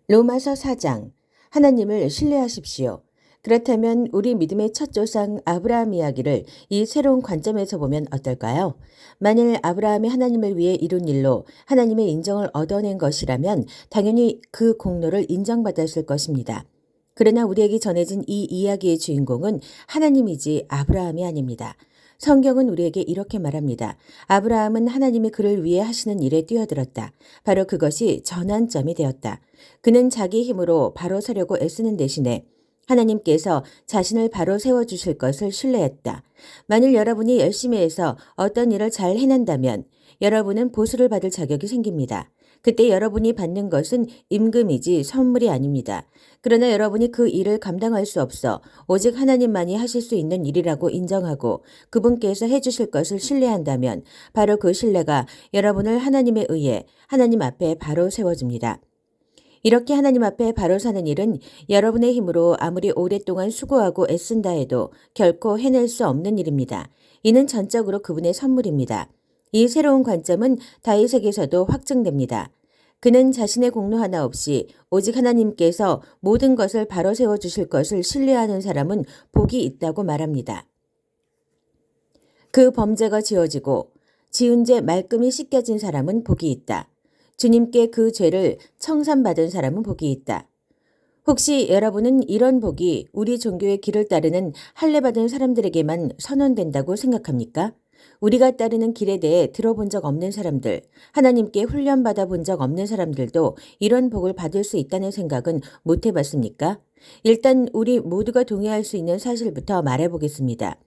로마서 4장. 하나님을 신뢰하십시오. 그렇다면 우리 믿음의 첫 조상 아브라함 이야기를 이 새로운 관점에서 보면 어떨까요? 만일 아브라함이 하나님을 위해 이룬 일로 하나님의 인정을 얻어낸 것이라면 당연히 그 공로를 인정받았을 것입니다. 그러나 우리에게 전해진 이 이야기의 주인공은 하나님이지 아브라함이 아닙니다. 성경은 우리에게 이렇게 말합니다. 아브라함은 하나님이 그를 위해 하시는 일에 뛰어들었다. 바로 그것이 전환점이 되었다. 그는 자기 힘으로 바로 서려고 애쓰는 대신에 하나님께서 자신을 바로 세워주실 것을 신뢰했다. 만일 여러분이 열심히 해서 어떤 일을 잘 해낸다면 여러분은 보수를 받을 자격이 생깁니다. 그때 여러분이 받는 것은 임금이지 선물이 아닙니다. 그러나 여러분이 그 일을 감당할 수 없어 오직 하나님만이 하실 수 있는 일이라고 인정하고 그분께서 해주실 것을 신뢰한다면 바로 그 신뢰가 여러분을 하나님에 의해 하나님 앞에 바로 세워줍니다. 이렇게 하나님 앞에 바로 사는 일은 여러분의 힘으로 아무리 오랫동안 수고하고 애쓴다 해도 결코 해낼 수 없는 일입니다. 이는 전적으로 그분의 선물입니다. 이 새로운 관점은 다윗에게서도 확증됩니다. 그는 자신의 공로 하나 없이 오직 하나님께서 모든 것을 바로 세워주실 것을 신뢰하는 사람은 복이 있다고 말합니다. 그 범죄가 지워지고 지은 죄 말끔히 씻겨진 사람은 복이 있다. 주님께 그 죄를 청산받은 사람은 복이 있다. 혹시 여러분은 이런 복이 우리 종교의 길을 따르는 할례받은 사람들에게만 선언된다고 생각합니까? 우리가 따르는 길에 대해 들어본 적 없는 사람들, 하나님께 훈련받아 본 적 없는 사람들도 이런 복을 받을 수 있다는 생각은 못 해봤습니까? 일단 우리 모두가 동의할 수 있는 사실부터 말해보겠습니다.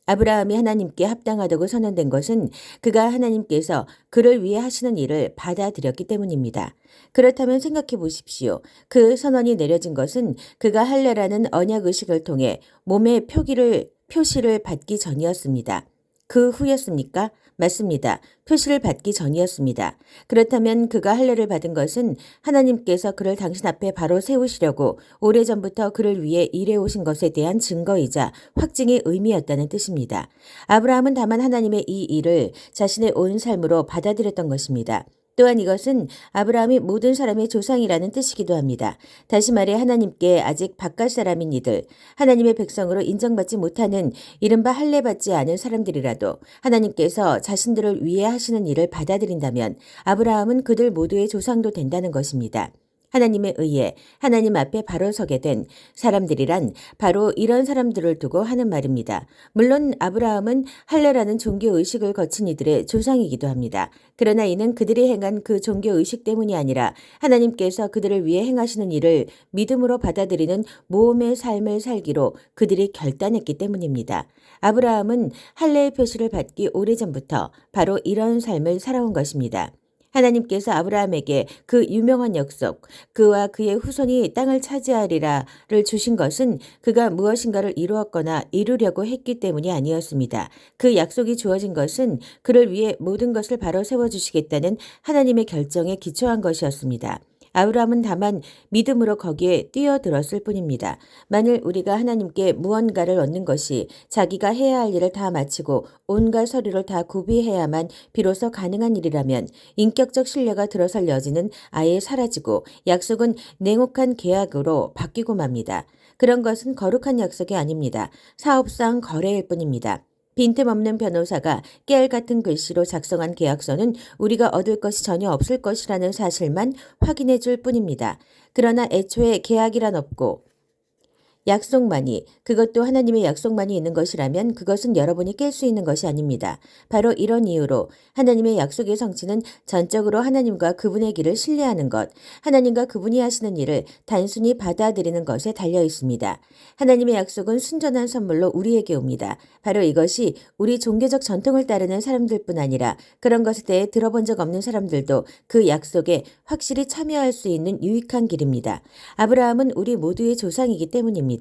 아브라함이 하나님께 합당하다고 선언된 것은 그가 하나님께서 그를 위해 하시는 일을 받아들였기 때문입니다. 그렇다면 생각해 보십시오. 그 선언이 내려진 것은 그가 할례라는 언약의식을 통해 몸의 표시를 받기 전이었습니다. 그 후였습니까? 맞습니다. 표시를 받기 전이었습니다. 그렇다면 그가 할례를 받은 것은 하나님께서 그를 당신 앞에 바로 세우시려고 오래전부터 그를 위해 일해오신 것에 대한 증거이자 확증의 의미였다는 뜻입니다. 아브라함은 다만 하나님의 이 일을 자신의 온 삶으로 받아들였던 것입니다. 또한 이것은 아브라함이 모든 사람의 조상이라는 뜻이기도 합니다. 다시 말해 하나님께 아직 바깥 사람인 이들, 하나님의 백성으로 인정받지 못하는 이른바 할례받지 않은 사람들이라도 하나님께서 자신들을 위해 하시는 일을 받아들인다면 아브라함은 그들 모두의 조상도 된다는 것입니다. 하나님에 의해 하나님 앞에 바로 서게 된 사람들이란 바로 이런 사람들을 두고 하는 말입니다. 물론 아브라함은 할례라는 종교의식을 거친 이들의 조상이기도 합니다. 그러나 이는 그들이 행한 그 종교의식 때문이 아니라 하나님께서 그들을 위해 행하시는 일을 믿음으로 받아들이는 모험의 삶을 살기로 그들이 결단했기 때문입니다. 아브라함은 할례의 표시를 받기 오래전부터 바로 이런 삶을 살아온 것입니다. 하나님께서 아브라함에게 그 유명한 약속, 그와 그의 후손이 땅을 차지하리라를 주신 것은 그가 무엇인가를 이루었거나 이루려고 했기 때문이 아니었습니다. 그 약속이 주어진 것은 그를 위해 모든 것을 바로 세워주시겠다는 하나님의 결정에 기초한 것이었습니다. 아브라함은 다만 믿음으로 거기에 뛰어들었을 뿐입니다. 만일 우리가 하나님께 무언가를 얻는 것이 자기가 해야 할 일을 다 마치고 온갖 서류를 다 구비해야만 비로소 가능한 일이라면 인격적 신뢰가 들어설 여지는 아예 사라지고 약속은 냉혹한 계약으로 바뀌고 맙니다. 그런 것은 거룩한 약속이 아닙니다. 사업상 거래일 뿐입니다. 빈틈없는 변호사가 깨알 같은 글씨로 작성한 계약서는 우리가 얻을 것이 전혀 없을 것이라는 사실만 확인해 줄 뿐입니다. 그러나 애초에 계약이란 없고 약속만이, 그것도 하나님의 약속만이 있는 것이라면 그것은 여러분이 깰 수 있는 것이 아닙니다. 바로 이런 이유로 하나님의 약속의 성취는 전적으로 하나님과 그분의 길을 신뢰하는 것, 하나님과 그분이 하시는 일을 단순히 받아들이는 것에 달려 있습니다. 하나님의 약속은 순전한 선물로 우리에게 옵니다. 바로 이것이 우리 종교적 전통을 따르는 사람들뿐 아니라 그런 것에 대해 들어본 적 없는 사람들도 그 약속에 확실히 참여할 수 있는 유익한 길입니다. 아브라함은 우리 모두의 조상이기 때문입니다.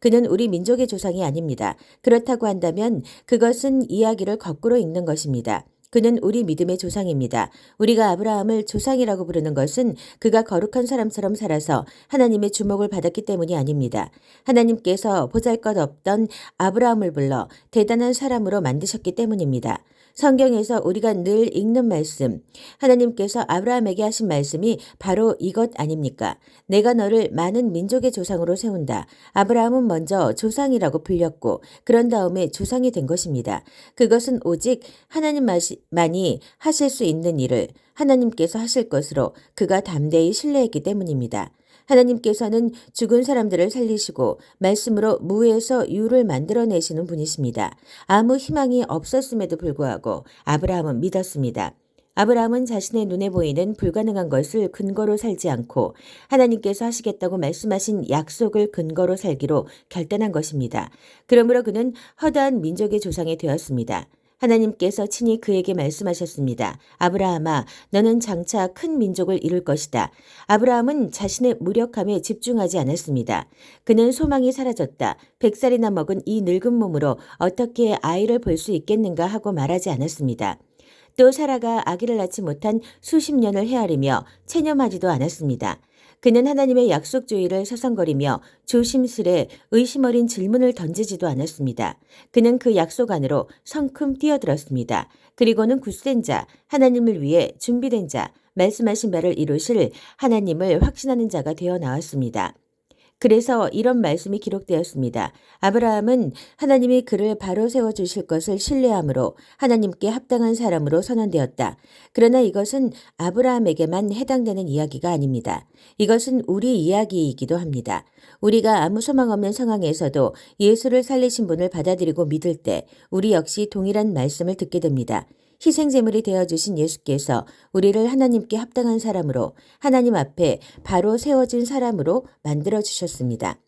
그는 우리 민족의 조상이 아닙니다. 그렇다고 한다면 그것은 이야기를 거꾸로 읽는 것입니다. 그는 우리 믿음의 조상입니다. 우리가 아브라함을 조상이라고 부르는 것은 그가 거룩한 사람처럼 살아서 하나님의 주목을 받았기 때문이 아닙니다. 하나님께서 보잘것없던 아브라함을 불러 대단한 사람으로 만드셨기 때문입니다. 성경에서 우리가 늘 읽는 말씀, 하나님께서 아브라함에게 하신 말씀이 바로 이것 아닙니까? 내가 너를 많은 민족의 조상으로 세운다. 아브라함은 먼저 조상이라고 불렸고 그런 다음에 조상이 된 것입니다. 그것은 오직 하나님만이 하실 수 있는 일을 하나님께서 하실 것으로 그가 담대히 신뢰했기 때문입니다. 하나님께서는 죽은 사람들을 살리시고 말씀으로 무에서 유를 만들어내시는 분이십니다. 아무 희망이 없었음에도 불구하고 아브라함은 믿었습니다. 아브라함은 자신의 눈에 보이는 불가능한 것을 근거로 살지 않고 하나님께서 하시겠다고 말씀하신 약속을 근거로 살기로 결단한 것입니다. 그러므로 그는 허다한 민족의 조상이 되었습니다. 하나님께서 친히 그에게 말씀하셨습니다. 아브라함아, 너는 장차 큰 민족을 이룰 것이다. 아브라함은 자신의 무력함에 집중하지 않았습니다. 그는 소망이 사라졌다. 100살이나 먹은 이 늙은 몸으로 어떻게 아이를 볼 수 있겠는가 하고 말하지 않았습니다. 또 사라가 아기를 낳지 못한 수십 년을 헤아리며 체념하지도 않았습니다. 그는 하나님의 약속주의를 서성거리며 조심스레 의심 어린 질문을 던지지도 않았습니다. 그는 그 약속 안으로 성큼 뛰어들었습니다. 그리고는 굳센 자, 하나님을 위해 준비된 자, 말씀하신 바를 이루실 하나님을 확신하는 자가 되어 나왔습니다. 그래서 이런 말씀이 기록되었습니다. 아브라함은 하나님이 그를 바로 세워주실 것을 신뢰함으로 하나님께 합당한 사람으로 선언되었다. 그러나 이것은 아브라함에게만 해당되는 이야기가 아닙니다. 이것은 우리 이야기이기도 합니다. 우리가 아무 소망 없는 상황에서도 예수를 살리신 분을 받아들이고 믿을 때 우리 역시 동일한 말씀을 듣게 됩니다. 희생제물이 되어주신 예수께서 우리를 하나님께 합당한 사람으로 하나님 앞에 바로 세워진 사람으로 만들어주셨습니다.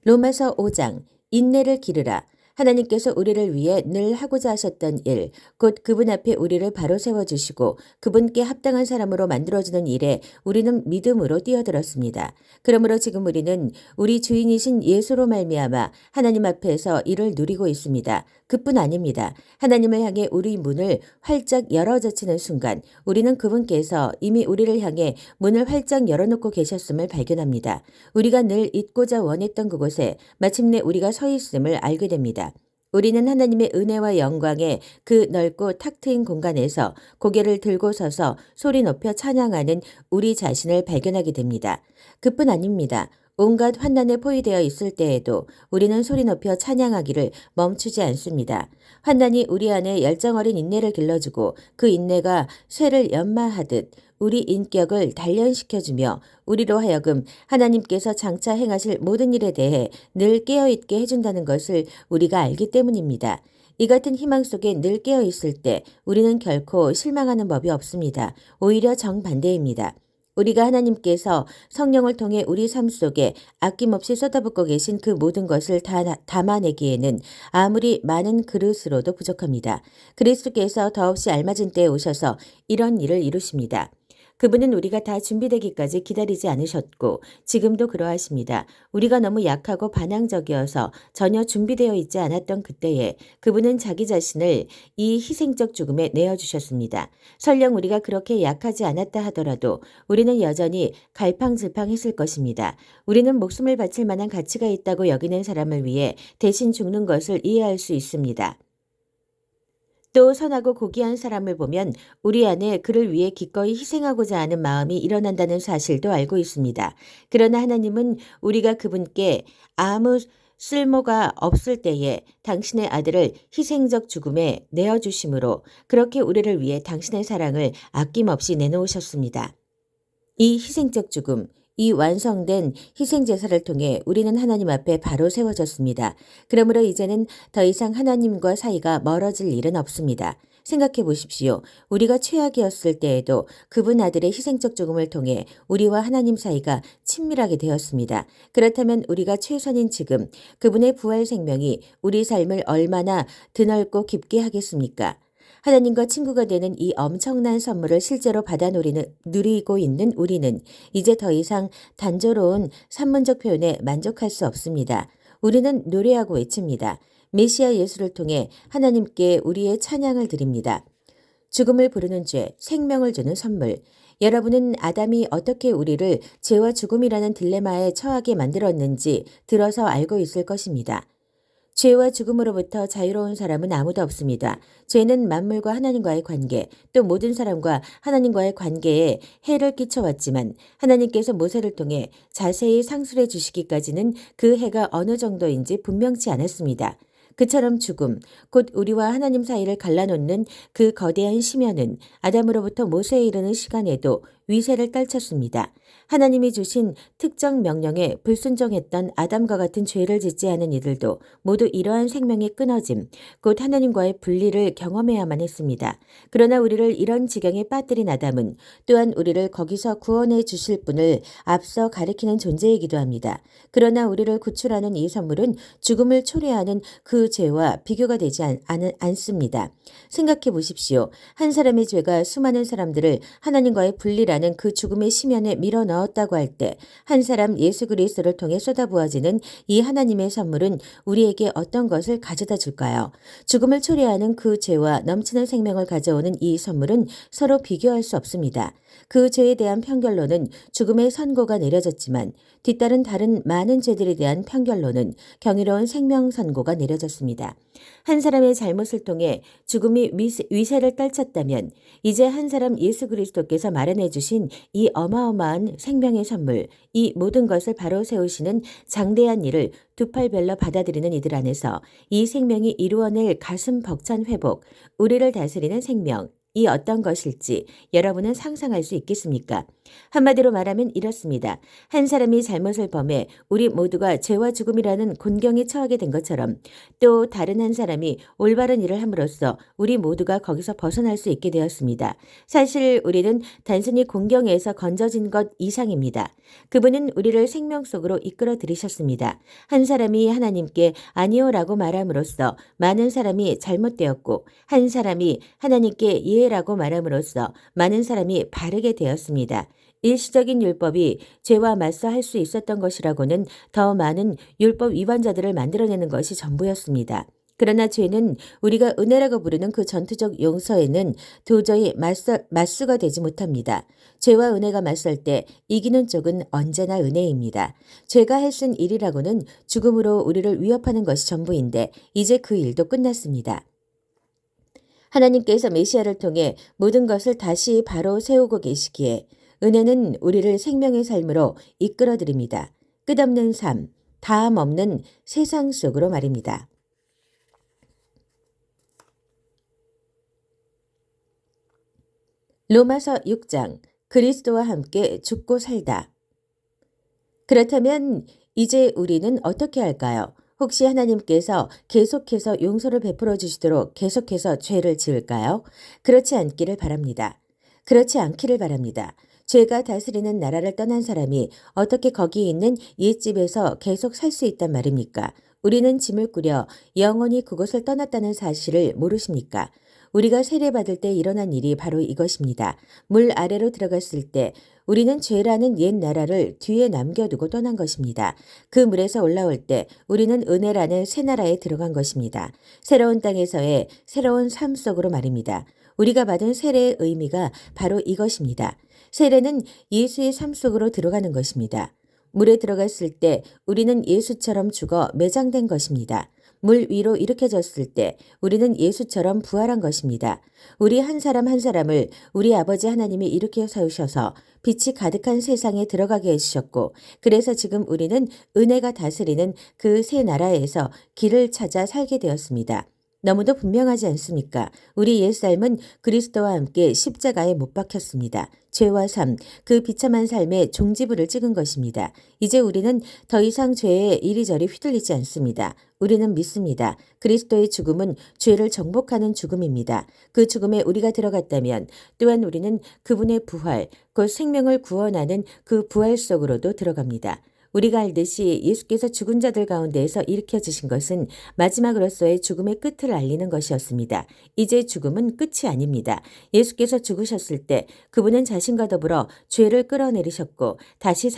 로마서 5장 인내를 기르라. 하나님께서 우리를 위해 늘 하고자 하셨던 일, 곧 그분 앞에 우리를 바로 세워주시고 그분께 합당한 사람으로 만들어주는 일에 우리는 믿음으로 뛰어들었습니다. 그러므로 지금 우리는 우리 주인이신 예수로 말미암아 하나님 앞에서 이를 누리고 있습니다. 그뿐 아닙니다. 하나님을 향해 우리 문을 활짝 열어젖히는 순간 우리는 그분께서 이미 우리를 향해 문을 활짝 열어놓고 계셨음을 발견합니다. 우리가 늘 잊고자 원했던 그곳에 마침내 우리가 서 있음을 알게 됩니다. 우리는 하나님의 은혜와 영광에 그 넓고 탁 트인 공간에서 고개를 들고 서서 소리 높여 찬양하는 우리 자신을 발견하게 됩니다. 그뿐 아닙니다. 온갖 환난에 포위되어 있을 때에도 우리는 소리 높여 찬양하기를 멈추지 않습니다. 환난이 우리 안에 열정 어린 인내를 길러주고 그 인내가 쇠를 연마하듯 우리 인격을 단련시켜주며 우리로 하여금 하나님께서 장차 행하실 모든 일에 대해 늘 깨어있게 해준다는 것을 우리가 알기 때문입니다. 이 같은 희망 속에 늘 깨어있을 때 우리는 결코 실망하는 법이 없습니다. 오히려 정반대입니다. 우리가 하나님께서 성령을 통해 우리 삶 속에 아낌없이 쏟아붓고 계신 그 모든 것을 다 담아내기에는 아무리 많은 그릇으로도 부족합니다. 그리스도께서 더없이 알맞은 때에 오셔서 이런 일을 이루십니다. 그분은 우리가 다 준비되기까지 기다리지 않으셨고 지금도 그러하십니다. 우리가 너무 약하고 반항적이어서 전혀 준비되어 있지 않았던 그때에 그분은 자기 자신을 이 희생적 죽음에 내어주셨습니다. 설령 우리가 그렇게 약하지 않았다 하더라도 우리는 여전히 갈팡질팡했을 것입니다. 우리는 목숨을 바칠 만한 가치가 있다고 여기는 사람을 위해 대신 죽는 것을 이해할 수 있습니다. 또 선하고 고귀한 사람을 보면 우리 안에 그를 위해 기꺼이 희생하고자 하는 마음이 일어난다는 사실도 알고 있습니다. 그러나 하나님은 우리가 그분께 아무 쓸모가 없을 때에 당신의 아들을 희생적 죽음에 내어주심으로 그렇게 우리를 위해 당신의 사랑을 아낌없이 내놓으셨습니다. 이 희생적 죽음, 이 완성된 희생제사를 통해 우리는 하나님 앞에 바로 세워졌습니다. 그러므로 이제는 더 이상 하나님과 사이가 멀어질 일은 없습니다. 생각해 보십시오. 우리가 최악이었을 때에도 그분 아들의 희생적 죽음을 통해 우리와 하나님 사이가 친밀하게 되었습니다. 그렇다면 우리가 최선인 지금 그분의 부활 생명이 우리 삶을 얼마나 드넓고 깊게 하겠습니까? 하나님과 친구가 되는 이 엄청난 선물을 실제로 누리고 있는 우리는 이제 더 이상 단조로운 산문적 표현에 만족할 수 없습니다. 우리는 노래하고 외칩니다. 메시아 예수를 통해 하나님께 우리의 찬양을 드립니다. 죽음을 부르는 죄, 생명을 주는 선물. 여러분은 아담이 어떻게 우리를 죄와 죽음이라는 딜레마에 처하게 만들었는지 들어서 알고 있을 것입니다. 죄와 죽음으로부터 자유로운 사람은 아무도 없습니다. 죄는 만물과 하나님과의 관계, 또 모든 사람과 하나님과의 관계에 해를 끼쳐왔지만 하나님께서 모세를 통해 자세히 상술해 주시기까지는 그 해가 어느 정도인지 분명치 않았습니다. 그처럼 죽음, 곧 우리와 하나님 사이를 갈라놓는 그 거대한 심연은 아담으로부터 모세에 이르는 시간에도 위세를 떨쳤습니다. 하나님이 주신 특정 명령에 불순종했던 아담과 같은 죄를 짓지 않은 이들도 모두 이러한 생명의 끊어짐, 곧 하나님과의 분리를 경험해야만 했습니다. 그러나 우리를 이런 지경에 빠뜨린 아담은 또한 우리를 거기서 구원해 주실 분을 앞서 가리키는 존재이기도 합니다. 그러나 우리를 구출하는 이 선물은 죽음을 초래하는 그 죄와 비교가 되지 않습니다. 생각해 보십시오. 한 사람의 죄가 수많은 사람들을 하나님과의 분리라는 그 죽음의 심연에 밀어 넣었다고 할 때 한 사람 예수 그리스도를 통해 쏟아부어지는 이 하나님의 선물은 우리에게 어떤 것을 가져다 줄까요? 죽음을 초래하는 그 죄와 넘치는 생명을 가져오는 이 선물은 서로 비교할 수 없습니다. 그 죄에 대한 판결로는 죽음의 선고가 내려졌지만 뒤따른 다른 많은 죄들에 대한 판결로는 경이로운 생명 선고가 내려졌습니다. 한 사람의 잘못을 통해 죽음이 위세를 떨쳤다면 이제 한 사람 예수 그리스도께서 마련해 주신 이 어마어마한 생명의 선물, 이 모든 것을 바로 세우시는 장대한 일을 두 팔 별러 받아들이는 이들 안에서 이 생명이 이루어낼 가슴 벅찬 회복, 우리를 다스리는 생명, 이 어떤 것일지 여러분은 상상할 수 있겠습니까? 한마디로 말하면 이렇습니다. 한 사람이 잘못을 범해 우리 모두가 죄와 죽음이라는 곤경에 처하게 된 것처럼 또 다른 한 사람이 올바른 일을 함으로써 우리 모두가 거기서 벗어날 수 있게 되었습니다. 사실 우리는 단순히 곤경에서 건져진 것 이상입니다. 그분은 우리를 생명 속으로 이끌어 들이셨습니다. 한 사람이 하나님께 아니오라고 말함으로써 많은 사람이 잘못되었고 한 사람이 하나님께 예라고 말함으로써 많은 사람이 바르게 되었습니다. 일시적인 율법이 죄와 맞서 할 수 있었던 것이라고는 더 많은 율법 위반자들을 만들어내는 것이 전부였습니다. 그러나 죄는 우리가 은혜라고 부르는 그 전투적 용서에는 도저히 맞수가 되지 못합니다. 죄와 은혜가 맞설 때 이기는 쪽은 언제나 은혜입니다. 죄가 해쓴 일이라고는 죽음으로 우리를 위협하는 것이 전부인데 이제 그 일도 끝났습니다. 하나님께서 메시아를 통해 모든 것을 다시 바로 세우고 계시기에 은혜는 우리를 생명의 삶으로 이끌어드립니다. 끝없는 삶, 다함 없는 세상 속으로 말입니다. 로마서 6장 그리스도와 함께 죽고 살다. 그렇다면 이제 우리는 어떻게 할까요? 혹시 하나님께서 계속해서 용서를 베풀어 주시도록 계속해서 죄를 지을까요? 그렇지 않기를 바랍니다. 그렇지 않기를 바랍니다. 죄가 다스리는 나라를 떠난 사람이 어떻게 거기 있는 옛집에서 계속 살 수 있단 말입니까? 우리는 짐을 꾸려 영원히 그곳을 떠났다는 사실을 모르십니까? 우리가 세례받을 때 일어난 일이 바로 이것입니다. 물 아래로 들어갔을 때 우리는 죄라는 옛 나라를 뒤에 남겨두고 떠난 것입니다. 그 물에서 올라올 때 우리는 은혜라는 새 나라에 들어간 것입니다. 새로운 땅에서의 새로운 삶 속으로 말입니다. 우리가 받은 세례의 의미가 바로 이것입니다. 세례는 예수의 삶 속으로 들어가는 것입니다. 물에 들어갔을 때 우리는 예수처럼 죽어 매장된 것입니다. 물 위로 일으켜졌을 때 우리는 예수처럼 부활한 것입니다. 우리 한 사람 한 사람을 우리 아버지 하나님이 일으켜 세우셔서 빛이 가득한 세상에 들어가게 해주셨고 그래서 지금 우리는 은혜가 다스리는 그 새 나라에서 길을 찾아 살게 되었습니다. 너무도 분명하지 않습니까? 우리 옛삶은 그리스도와 함께 십자가에 못 박혔습니다. 죄와 삶, 그 비참한 삶에 종지부를 찍은 것입니다. 이제 우리는 더 이상 죄에 이리저리 휘둘리지 않습니다. 우리는 믿습니다. 그리스도의 죽음은 죄를 정복하는 죽음입니다. 그 죽음에 우리가 들어갔다면 또한 우리는 그분의 부활, 곧 생명을 구원하는 그 부활 속으로도 들어갑니다. 우리가 알듯이 예수께서 죽은 자들 가운데에서 일으켜지신 것은 마지막으로서의 죽음의 끝을 알리는 것이었습니다. 이제 죽음은 끝이 아닙니다. 예수께서 죽으셨을 때 그분은 자신과 더불어 죄를 끌어내리셨고 다시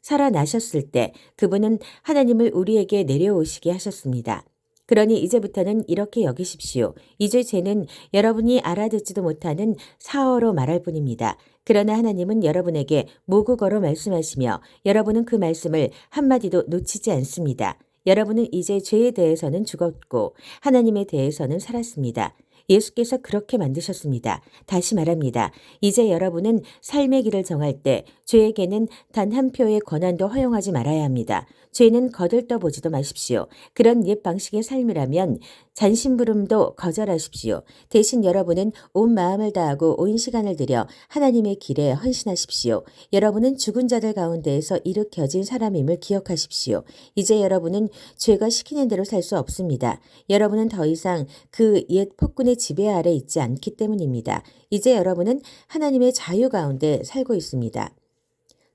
살아나셨을 때 그분은 하나님을 우리에게 내려오시게 하셨습니다. 그러니 이제부터는 이렇게 여기십시오. 이제 죄는 여러분이 알아듣지도 못하는 사어로 말할 뿐입니다. 그러나 하나님은 여러분에게 모국어로 말씀하시며 여러분은 그 말씀을 한마디도 놓치지 않습니다. 여러분은 이제 죄에 대해서는 죽었고 하나님에 대해서는 살았습니다. 예수께서 그렇게 만드셨습니다. 다시 말합니다. 이제 여러분은 삶의 길을 정할 때 죄에게는 단 한 표의 권한도 허용하지 말아야 합니다. 죄는 거들떠보지도 마십시오. 그런 옛 방식의 삶이라면 잔심부름도 거절하십시오. 대신 여러분은 온 마음을 다하고 온 시간을 들여 하나님의 길에 헌신하십시오. 여러분은 죽은 자들 가운데에서 일으켜진 사람임을 기억하십시오. 이제 여러분은 죄가 시키는 대로 살 수 없습니다. 여러분은 더 이상 그 옛 폭군의 지배 아래 있지 않기 때문입니다. 이제 여러분은 하나님의 자유 가운데 살고 있습니다.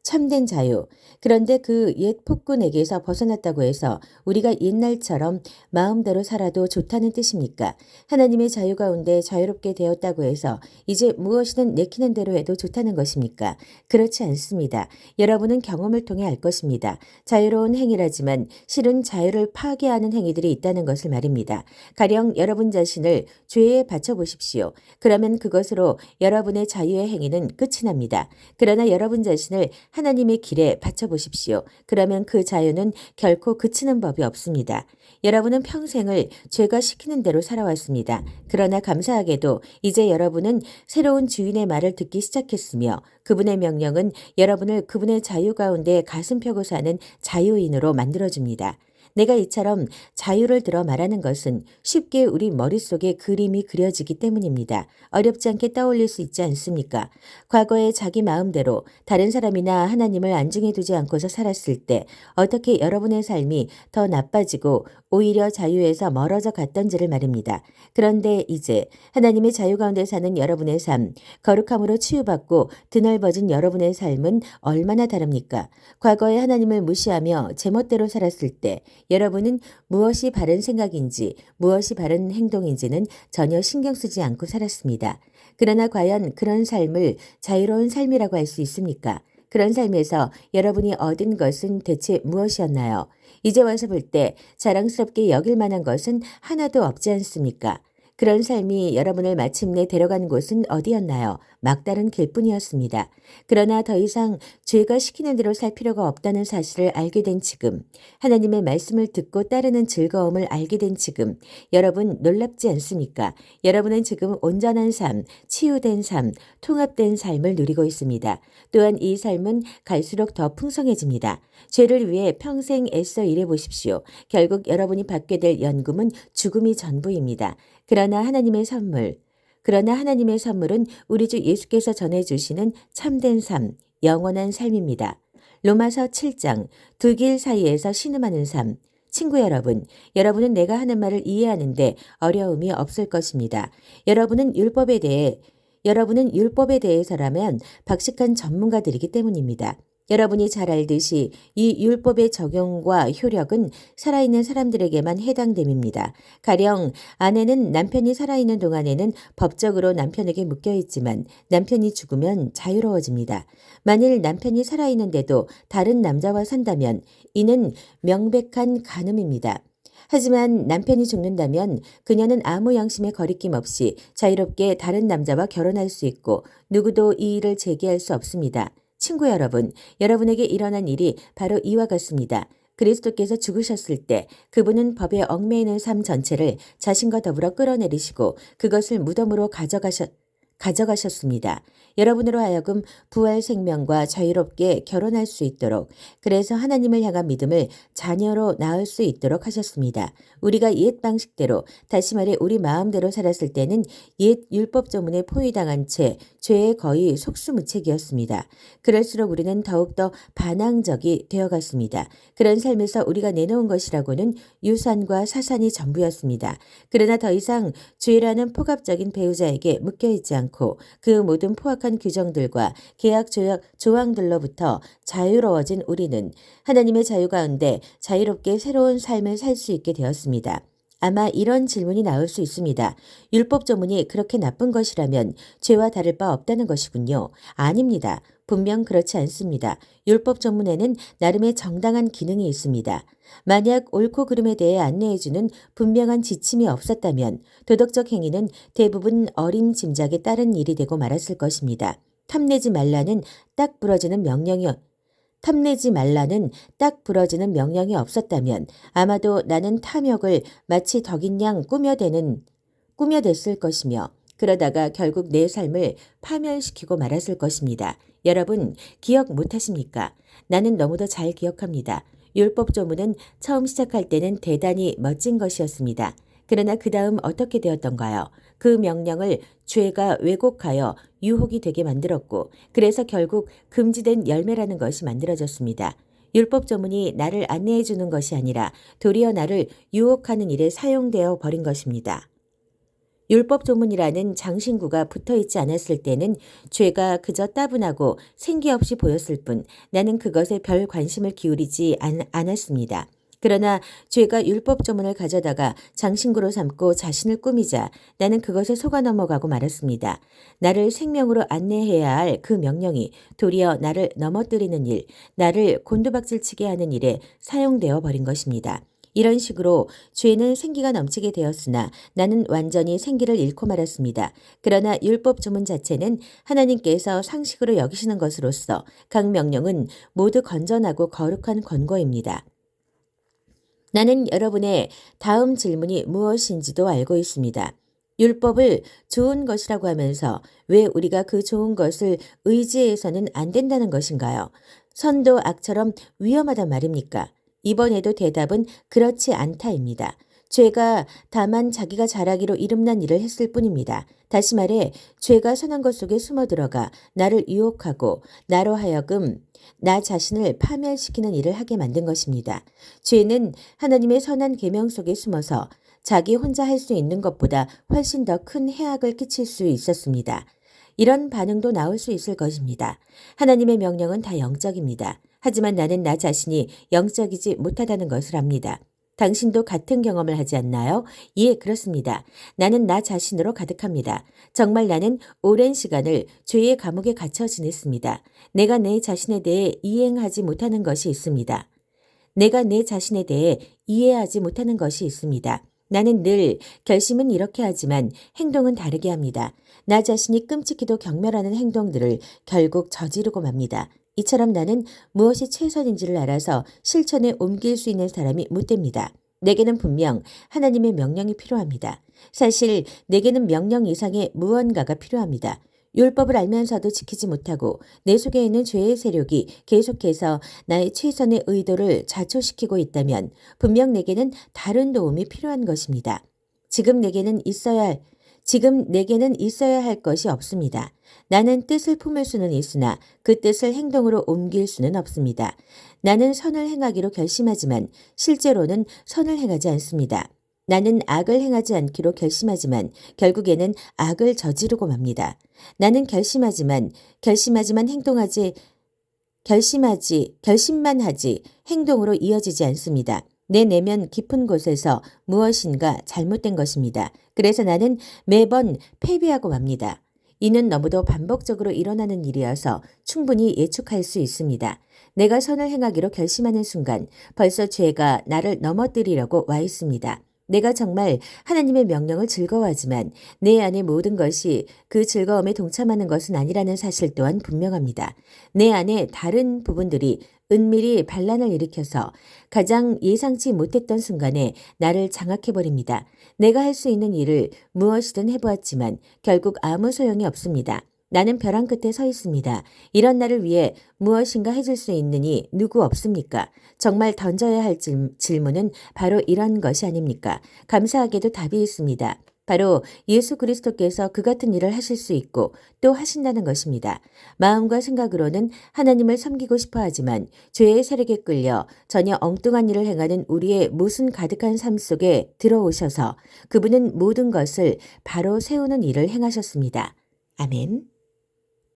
참된 자유. 그런데 그 옛 폭군에게서 벗어났다고 해서 우리가 옛날처럼 마음대로 살아도 좋다는 뜻입니까? 하나님의 자유 가운데 자유롭게 되었다고 해서 이제 무엇이든 내키는 대로 해도 좋다는 것입니까? 그렇지 않습니다. 여러분은 경험을 통해 알 것입니다. 자유로운 행위라지만 실은 자유를 파괴하는 행위들이 있다는 것을 말입니다. 가령 여러분 자신을 죄에 바쳐보십시오. 그러면 그것으로 여러분의 자유의 행위는 끝이 납니다. 그러나 여러분 자신을 하나님의 길에 바쳐보십시오. 그러면 그 자유는 결코 그치는 법이 없습니다. 여러분은 평생을 죄가 시키는 대로 살아왔습니다. 그러나 감사하게도 이제 여러분은 새로운 주인의 말을 듣기 시작했으며 그분의 명령은 여러분을 그분의 자유 가운데 가슴 펴고 사는 자유인으로 만들어줍니다. 내가 이처럼 자유를 들어 말하는 것은 쉽게 우리 머릿속에 그림이 그려지기 때문입니다. 어렵지 않게 떠올릴 수 있지 않습니까? 과거에 자기 마음대로 다른 사람이나 하나님을 안중에 두지 않고서 살았을 때 어떻게 여러분의 삶이 더 나빠지고 오히려 자유에서 멀어져 갔던지를 말입니다. 그런데 이제 하나님의 자유 가운데 사는 여러분의 삶, 거룩함으로 치유받고 드넓어진 여러분의 삶은 얼마나 다릅니까? 과거에 하나님을 무시하며 제멋대로 살았을 때 여러분은 무엇이 바른 생각인지 무엇이 바른 행동인지는 전혀 신경 쓰지 않고 살았습니다. 그러나 과연 그런 삶을 자유로운 삶이라고 할 수 있습니까? 그런 삶에서 여러분이 얻은 것은 대체 무엇이었나요? 이제 와서 볼 때 자랑스럽게 여길 만한 것은 하나도 없지 않습니까? 그런 삶이 여러분을 마침내 데려간 곳은 어디였나요? 막다른 길뿐이었습니다. 그러나 더 이상 죄가 시키는 대로 살 필요가 없다는 사실을 알게 된 지금, 하나님의 말씀을 듣고 따르는 즐거움을 알게 된 지금, 여러분 놀랍지 않습니까? 여러분은 지금 온전한 삶, 치유된 삶, 통합된 삶을 누리고 있습니다. 또한 이 삶은 갈수록 더 풍성해집니다. 죄를 위해 평생 애써 일해보십시오. 결국 여러분이 받게 될 연금은 죽음이 전부입니다. 그러나 하나님의 선물은 우리 주 예수께서 전해주시는 참된 삶, 영원한 삶입니다. 로마서 7장, 두 길 사이에서 신음하는 삶. 친구 여러분, 여러분은 내가 하는 말을 이해하는데 어려움이 없을 것입니다. 여러분은 율법에 대해서라면 박식한 전문가들이기 때문입니다. 여러분이 잘 알듯이 이 율법의 적용과 효력은 살아있는 사람들에게만 해당됨입니다. 가령 아내는 남편이 살아있는 동안에는 법적으로 남편에게 묶여있지만 남편이 죽으면 자유로워집니다. 만일 남편이 살아있는데도 다른 남자와 산다면 이는 명백한 간음입니다. 하지만 남편이 죽는다면 그녀는 아무 양심의 거리낌 없이 자유롭게 다른 남자와 결혼할 수 있고 누구도 이 일을 제기할 수 없습니다. 친구 여러분, 여러분에게 일어난 일이 바로 이와 같습니다. 그리스도께서 죽으셨을 때 그분은 법에 얽매이는 삶 전체를 자신과 더불어 끌어내리시고 그것을 무덤으로 가져가셨습니다. 여러분으로 하여금 부활 생명과 자유롭게 결혼할 수 있도록, 그래서 하나님을 향한 믿음을 자녀로 낳을 수 있도록 하셨습니다. 우리가 옛 방식대로, 다시 말해 우리 마음대로 살았을 때는 옛 율법 조문에 포위당한 채 죄에 거의 속수무책이었습니다. 그럴수록 우리는 더욱더 반항적이 되어갔습니다. 그런 삶에서 우리가 내놓은 것이라고는 유산과 사산이 전부였습니다. 그러나 더 이상 죄라는 폭압적인 배우자에게 묶여있지 않고 그 모든 포악한 규정들과 계약 조항들로부터 자유로워진 우리는 하나님의 자유 가운데 자유롭게 새로운 삶을 살 수 있게 되었습니다. 아마 이런 질문이 나올 수 있습니다. 율법 조문이 그렇게 나쁜 것이라면 죄와 다를 바 없다는 것이군요. 아닙니다. 분명 그렇지 않습니다. 율법 조문에는 나름의 정당한 기능이 있습니다. 만약 옳고 그름에 대해 안내해주는 분명한 지침이 없었다면 도덕적 행위는 대부분 어림짐작에 따른 일이 되고 말았을 것입니다. 탐내지 말라는 딱 부러지는 탐내지 말라는 딱 부러지는 명령이 없었다면 아마도 나는 탐욕을 마치 덕인 양 꾸며댔을 것이며 그러다가 결국 내 삶을 파멸시키고 말았을 것입니다. 여러분 기억 못하십니까? 나는 너무도 잘 기억합니다. 율법 조문은 처음 시작할 때는 대단히 멋진 것이었습니다. 그러나 그 다음 어떻게 되었던가요? 그 명령을 죄가 왜곡하여 유혹이 되게 만들었고 그래서 결국 금지된 열매라는 것이 만들어졌습니다. 율법 조문이 나를 안내해 주는 것이 아니라 도리어 나를 유혹하는 일에 사용되어 버린 것입니다. 율법 조문이라는 장신구가 붙어 있지 않았을 때는 죄가 그저 따분하고 생기 없이 보였을 뿐 나는 그것에 별 관심을 기울이지 않았습니다. 그러나 죄가 율법 조문을 가져다가 장신구로 삼고 자신을 꾸미자 나는 그것에 속아 넘어가고 말았습니다. 나를 생명으로 안내해야 할 그 명령이 도리어 나를 넘어뜨리는 일, 나를 곤두박질치게 하는 일에 사용되어 버린 것입니다. 이런 식으로 죄는 생기가 넘치게 되었으나 나는 완전히 생기를 잃고 말았습니다. 그러나 율법 조문 자체는 하나님께서 상식으로 여기시는 것으로서 각 명령은 모두 건전하고 거룩한 권고입니다. 나는 여러분의 다음 질문이 무엇인지도 알고 있습니다. 율법을 좋은 것이라고 하면서 왜 우리가 그 좋은 것을 의지해서는 안 된다는 것인가요? 선도 악처럼 위험하단 말입니까? 이번에도 대답은 그렇지 않다입니다. 죄가 다만 자기가 잘하기로 이름난 일을 했을 뿐입니다. 다시 말해 죄가 선한 것 속에 숨어 들어가 나를 유혹하고 나로 하여금 나 자신을 파멸시키는 일을 하게 만든 것입니다. 죄는 하나님의 선한 계명 속에 숨어서 자기 혼자 할 수 있는 것보다 훨씬 더 큰 해악을 끼칠 수 있었습니다. 이런 반응도 나올 수 있을 것입니다. 하나님의 명령은 다 영적입니다. 하지만 나는 나 자신이 영적이지 못하다는 것을 압니다. 당신도 같은 경험을 하지 않나요? 예, 그렇습니다. 나는 나 자신으로 가득합니다. 정말 나는 오랜 시간을 죄의 감옥에 갇혀 지냈습니다. 내가 내 자신에 대해 이해하지 못하는 것이 있습니다. 내가 내 자신에 대해 이해하지 못하는 것이 있습니다. 나는 늘 결심은 이렇게 하지만 행동은 다르게 합니다. 나 자신이 끔찍히도 경멸하는 행동들을 결국 저지르고 맙니다. 이처럼 나는 무엇이 최선인지를 알아서 실천에 옮길 수 있는 사람이 못 됩니다. 내게는 분명 하나님의 명령이 필요합니다. 사실 내게는 명령 이상의 무언가가 필요합니다. 율법을 알면서도 지키지 못하고 내 속에 있는 죄의 세력이 계속해서 나의 최선의 의도를 자초시키고 있다면 분명 내게는 다른 도움이 필요한 것입니다. 지금 내게는 있어야 할 것이 없습니다. 나는 뜻을 품을 수는 있으나 그 뜻을 행동으로 옮길 수는 없습니다. 나는 선을 행하기로 결심하지만 실제로는 선을 행하지 않습니다. 나는 악을 행하지 않기로 결심하지만 결국에는 악을 저지르고 맙니다. 나는 결심만 하지 행동으로 이어지지 않습니다. 내 내면 깊은 곳에서 무엇인가 잘못된 것입니다. 그래서 나는 매번 패배하고 맙니다. 이는 너무도 반복적으로 일어나는 일이어서 충분히 예측할 수 있습니다. 내가 선을 행하기로 결심하는 순간 벌써 죄가 나를 넘어뜨리려고 와 있습니다. 내가 정말 하나님의 명령을 즐거워하지만 내 안의 모든 것이 그 즐거움에 동참하는 것은 아니라는 사실 또한 분명합니다. 내 안에 다른 부분들이 은밀히 반란을 일으켜서 가장 예상치 못했던 순간에 나를 장악해버립니다. 내가 할 수 있는 일을 무엇이든 해보았지만 결국 아무 소용이 없습니다. 나는 벼랑 끝에 서 있습니다. 이런 나를 위해 무엇인가 해줄 수 있느니 누구 없습니까? 정말 던져야 할 질문은 바로 이런 것이 아닙니까? 감사하게도 답이 있습니다. 바로 예수 그리스도께서 그 같은 일을 하실 수 있고 또 하신다는 것입니다. 마음과 생각으로는 하나님을 섬기고 싶어 하지만 죄의 세력에 끌려 전혀 엉뚱한 일을 행하는 우리의 모순 가득한 삶 속에 들어오셔서 그분은 모든 것을 바로 세우는 일을 행하셨습니다. 아멘.